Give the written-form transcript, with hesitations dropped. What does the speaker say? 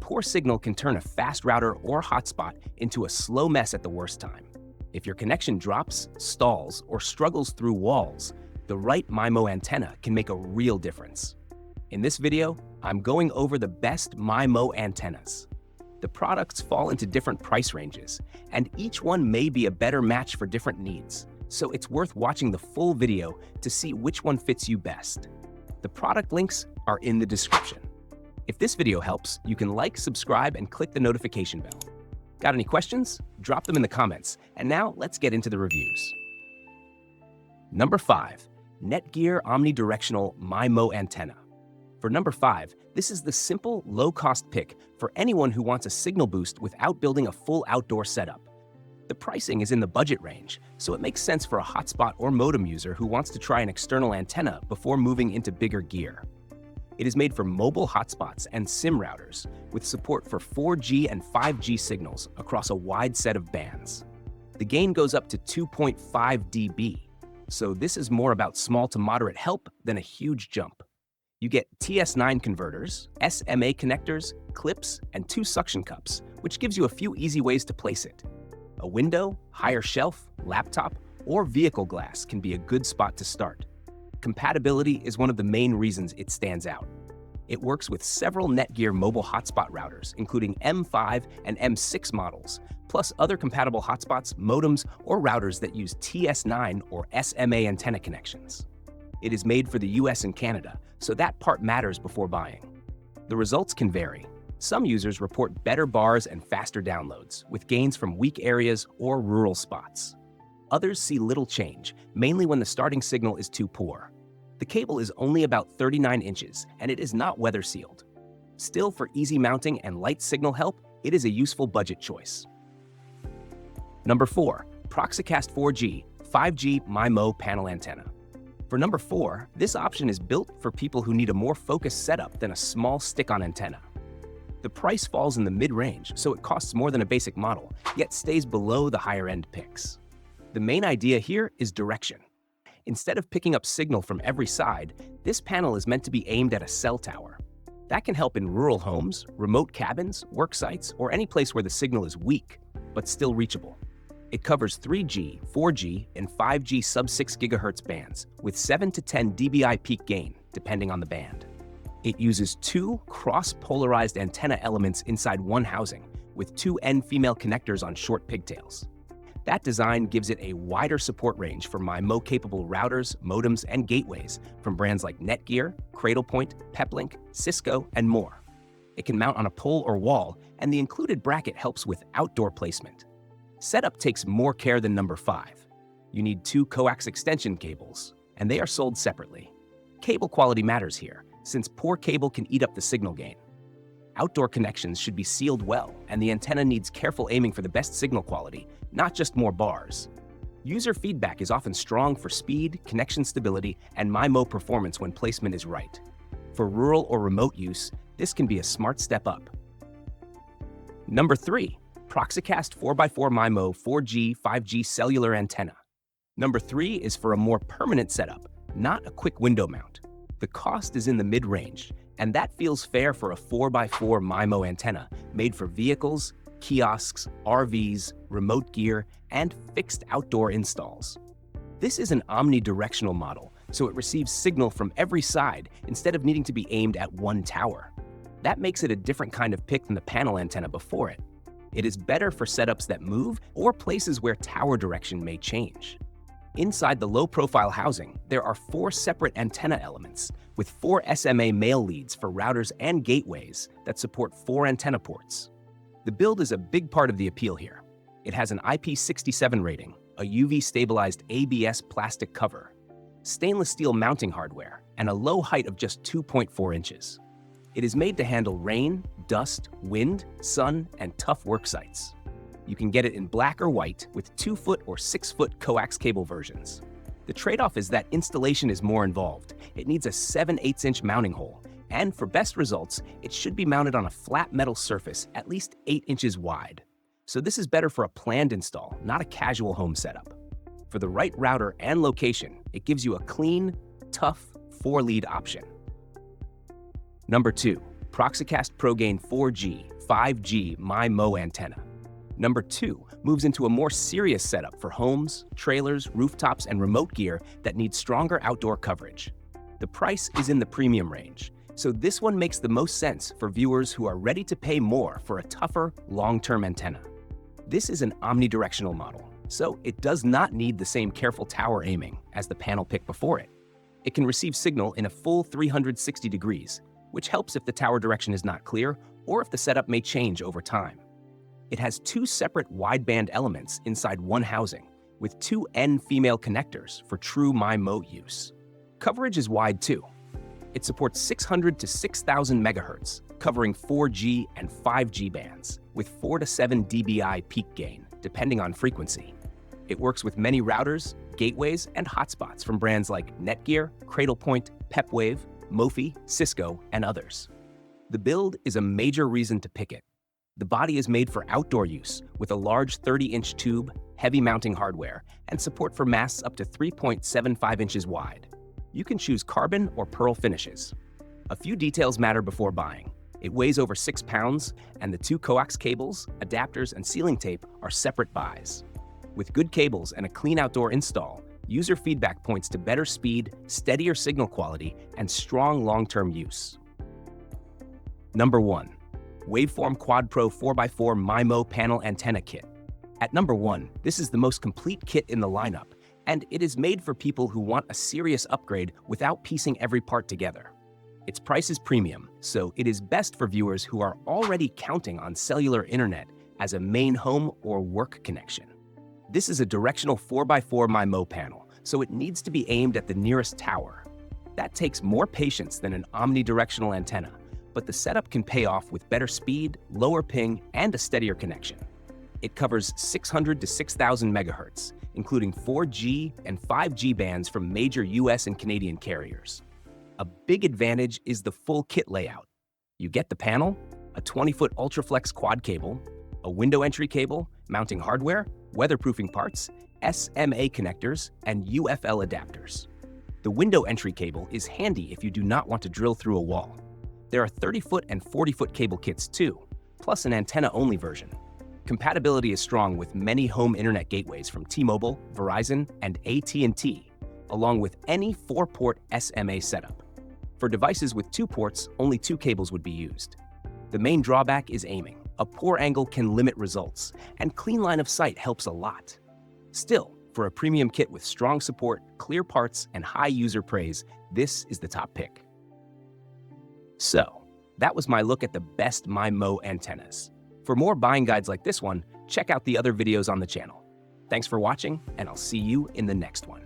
poor signal can turn a fast router or hotspot into a slow mess at the worst time. If your connection drops, stalls, or struggles through walls, the right MIMO antenna can make a real difference. In this video, I'm going over the best MIMO antennas. The products fall into different price ranges, and each one may be a better match for different needs, so it's worth watching the full video to see which one fits you best. The product links are in the description. If this video helps, you can like, subscribe, and click the notification bell. Got any questions? Drop them in the comments. And now let's get into the reviews. Number 5, Netgear Omnidirectional MIMO Antenna. For number 5, this is the simple, low-cost pick for anyone who wants a signal boost without building a full outdoor setup. The pricing is in the budget range, so it makes sense for a hotspot or modem user who wants to try an external antenna before moving into bigger gear. It is made for mobile hotspots and SIM routers, with support for 4G and 5G signals across a wide set of bands. The gain goes up to 2.5 dB, so this is more about small to moderate help than a huge jump. You get TS9 converters, SMA connectors, clips, and 2 suction cups, which gives you a few easy ways to place it. A window, higher shelf, laptop, or vehicle glass can be a good spot to start. Compatibility is one of the main reasons it stands out. It works with several Netgear mobile hotspot routers, including M5 and M6 models, plus other compatible hotspots, modems, or routers that use TS9 or SMA antenna connections. It is made for the US and Canada, so that part matters before buying. The results can vary. Some users report better bars and faster downloads, with gains from weak areas or rural spots. Others see little change, mainly when the starting signal is too poor. The cable is only about 39 inches, and it is not weather sealed. Still, for easy mounting and light signal help, it is a useful budget choice. Number 4, Proxicast 4G 5G MIMO Panel Antenna. For number 4, this option is built for people who need a more focused setup than a small stick-on antenna. The price falls in the mid-range, so it costs more than a basic model, yet stays below the higher-end picks. The main idea here is direction. Instead of picking up signal from every side, this panel is meant to be aimed at a cell tower. That can help in rural homes, remote cabins, work sites, or any place where the signal is weak, but still reachable. It covers 3G, 4G, and 5G sub-6 GHz bands, with 7 to 10 dBi peak gain, depending on the band. It uses 2 cross-polarized antenna elements inside one housing, with 2 end-female connectors on short pigtails. That design gives it a wider support range for MIMO-capable routers, modems, and gateways from brands like Netgear, Cradlepoint, Peplink, Cisco, and more. It can mount on a pole or wall, and the included bracket helps with outdoor placement. Setup takes more care than number 5. You need 2 coax extension cables, and they are sold separately. Cable quality matters here, since poor cable can eat up the signal gain. Outdoor connections should be sealed well, and the antenna needs careful aiming for the best signal quality, not just more bars. User feedback is often strong for speed, connection stability, and MIMO performance when placement is right. For rural or remote use, this can be a smart step up. Number 3, Proxicast 4x4 MIMO 4G 5G cellular antenna. Number 3 is for a more permanent setup, not a quick window mount. The cost is in the mid-range, and that feels fair for a 4x4 MIMO antenna made for vehicles, kiosks, RVs, remote gear, and fixed outdoor installs. This is an omnidirectional model, so it receives signal from every side instead of needing to be aimed at one tower. That makes it a different kind of pick than the panel antenna before it. It is better for setups that move or places where tower direction may change. Inside the low-profile housing, there are 4 separate antenna elements, with 4 SMA male leads for routers and gateways that support 4 antenna ports. The build is a big part of the appeal here. It has an IP67 rating, a UV-stabilized ABS plastic cover, stainless steel mounting hardware, and a low height of just 2.4 inches. It is made to handle rain, dust, wind, sun, and tough work sites. You can get it in black or white with 2-foot or 6-foot coax cable versions. The trade-off is that installation is more involved. It needs a 7/8" mounting hole, and for best results, it should be mounted on a flat metal surface at least 8 inches wide. So this is better for a planned install, not a casual home setup. For the right router and location, it gives you a clean, tough 4-lead option. Number 2, Proxicast ProGain 4G 5G MIMO antenna. Number 2 moves into a more serious setup for homes, trailers, rooftops, and remote gear that need stronger outdoor coverage. The price is in the premium range, so this one makes the most sense for viewers who are ready to pay more for a tougher, long-term antenna. This is an omnidirectional model, so it does not need the same careful tower aiming as the panel pick before it. It can receive signal in a full 360 degrees, which helps if the tower direction is not clear or if the setup may change over time. It has 2 separate wideband elements inside one housing, with 2 N female connectors for true MIMO use. Coverage is wide too. It supports 600 to 6,000 MHz, covering 4G and 5G bands, with 4 to 7 dBi peak gain, depending on frequency. It works with many routers, gateways, and hotspots from brands like Netgear, Cradlepoint, Pepwave, Mophie, Cisco, and others. The build is a major reason to pick it. The body is made for outdoor use with a large 30-inch tube, heavy mounting hardware, and support for masts up to 3.75 inches wide. You can choose carbon or pearl finishes. A few details matter before buying. It weighs over 6 pounds, and the 2 coax cables, adapters, and sealing tape are separate buys. With good cables and a clean outdoor install, user feedback points to better speed, steadier signal quality, and strong long-term use. Number 1. Waveform Quad Pro 4x4 MIMO Panel Antenna Kit. At number 1, this is the most complete kit in the lineup, and it is made for people who want a serious upgrade without piecing every part together. Its price is premium, so it is best for viewers who are already counting on cellular internet as a main home or work connection. This is a directional 4x4 MIMO panel, so it needs to be aimed at the nearest tower. That takes more patience than an omnidirectional antenna, but the setup can pay off with better speed, lower ping, and a steadier connection. It covers 600 to 6,000 MHz, including 4G and 5G bands from major US and Canadian carriers. A big advantage is the full kit layout. You get the panel, a 20-foot UltraFlex quad cable, a window entry cable, mounting hardware, weatherproofing parts, SMA connectors, and UFL adapters. The window entry cable is handy if you do not want to drill through a wall. There are 30-foot and 40-foot cable kits too, plus an antenna-only version. Compatibility is strong with many home internet gateways from T-Mobile, Verizon, and AT&T, along with any 4-port SMA setup. For devices with 2 ports, only 2 cables would be used. The main drawback is aiming. A poor angle can limit results, and clean line of sight helps a lot. Still, for a premium kit with strong support, clear parts, and high user praise, this is the top pick. So, that was my look at the best MIMO antennas. For more buying guides like this one, check out the other videos on the channel. Thanks for watching, and I'll see you in the next one.